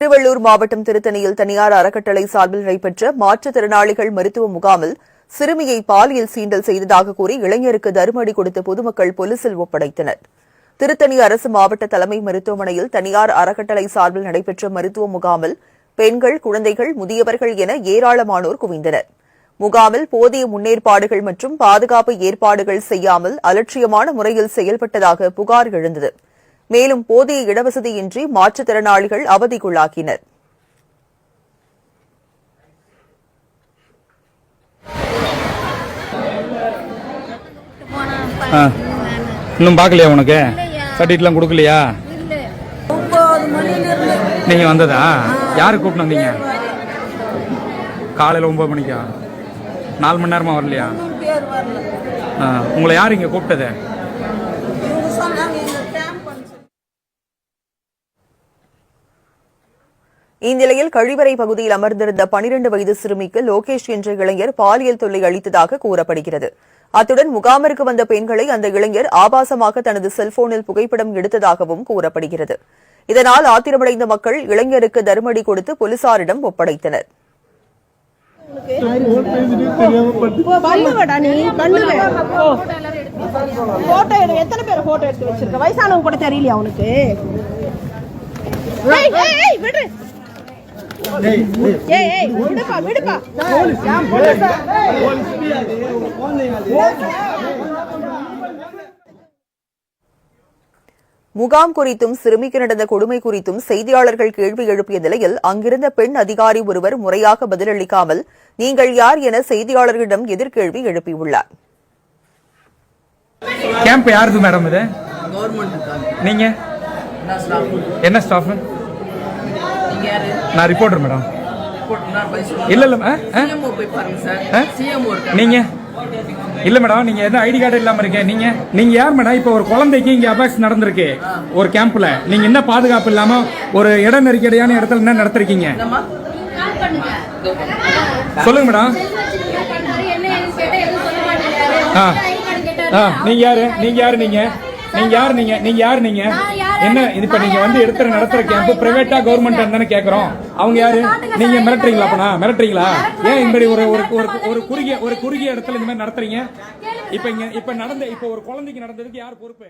திருவள்ளூர் மாவட்டம் திருத்தணியில் தனியார் அறக்கட்டளை சார்பில் நடைபெற்ற மாற்றுத்திறனாளிகள் மருத்துவ முகாமில் சிறுமியை பாலியல் சீண்டல் செய்ததாக கூறி இளைஞருக்கு தர்மஅடி கொடுத்த பொதுமக்கள் போலீசில் ஒப்படைத்தனர். திருத்தணி அரசு மாவட்ட தலைமை மருத்துவமனையில் தனியார் அறக்கட்டளை சார்பில் நடைபெற்ற மருத்துவ முகாமில் பெண்கள், குழந்தைகள், முதியவர்கள் என ஏராளமானோர் குவிந்தனர். முகாமில் போதிய முன்னேற்பாடுகள் மற்றும் பாதுகாப்பு ஏற்பாடுகள் செய்யாமல் அலட்சியமான முறையில் செயல்பட்டதாக புகார் எழுந்தது. மேலும் போதிய இடவசதியின்றி மாற்றுத்திறனாளிகள் அவதிக்குள்ளாக்கினர். இன்னும் பார்க்கலையா? உனக்கு சர்டிஃபிகேட்லாம் கொடுக்கலையா? நீங்க வந்ததா? யாரு கூப்பிட்டு வந்தீங்க? காலையில் 9 மணிக்கா? 4 மணி நேரமா வரலையா? உங்களை யார் இங்க கூப்பிட்டது? இந்நிலையில் கழிவறை பகுதியில் அமர்ந்திருந்த 12 வயது சிறுமிக்கு லோகேஷ் என்ற இளைஞர் பாலியல் தொல்லை அளித்ததாக கூறப்படுகிறது. அத்துடன் முகாமிற்கு வந்த பெண்களை அந்த இளைஞர் ஆபாசமாக தனது செல்போனில் புகைப்படம் எடுத்ததாகவும் கூறப்படுகிறது. இதனால் ஆத்திரமடைந்த மக்கள் இளைஞருக்கு தர்மஅடி கொடுத்து போலீசாரிடம் ஒப்படைத்தனர். முகாம் குறித்தும் சிறுமிக்கு நடந்த கொடுமை குறித்தும் செய்தியாளர்கள் கேள்வி எழுப்பிய நிலையில் அங்கிருந்த பெண் அதிகாரி ஒருவர் முறையாக பதிலளிக்காமல் நீங்கள் யார் என செய்தியாளர்களிடம் எதிர்கேள்வி எழுப்பியுள்ளார். கேம்ப் யாருது மேடம்? இது நீங்க என்ன ஸ்டாஃப்? நான் ரிப்போர்ட்டர் மேடம். இல்ல இல்ல நீங்க இல்ல மேடம், நீங்க எந்த ஐடி கார்டு இல்லாம இருக்கேன். நீங்க யார் மேடம்? இப்ப ஒரு குழந்தைக்கு இங்க அபாக்ஸ் நடந்திருக்கு ஒரு கேம்ப்ல. நீங்க என்ன பாதுகாப்பு இல்லாம ஒரு இட நெருக்கடியான இடத்துல என்ன நடத்திருக்கீங்க? சொல்லுங்க மேடம். நீங்க யாரு? என்ன இப்ப நீங்க வந்து எடுத்து நடத்துற கேம்ப் பிரைவேட்டா கவர்மெண்ட் தானே கேக்குறோம். அவங்க யாரு? நீங்க மிரட்டுறீங்களா? அப்பனா மிரட்டுறீங்களா? ஏன் இப்படி ஒரு குறுகிய இடத்துல இந்த மாதிரி நடத்துறீங்க? இப்ப ஒரு குழந்தைக்கு நடந்ததுக்கு யார் பொறுப்பு?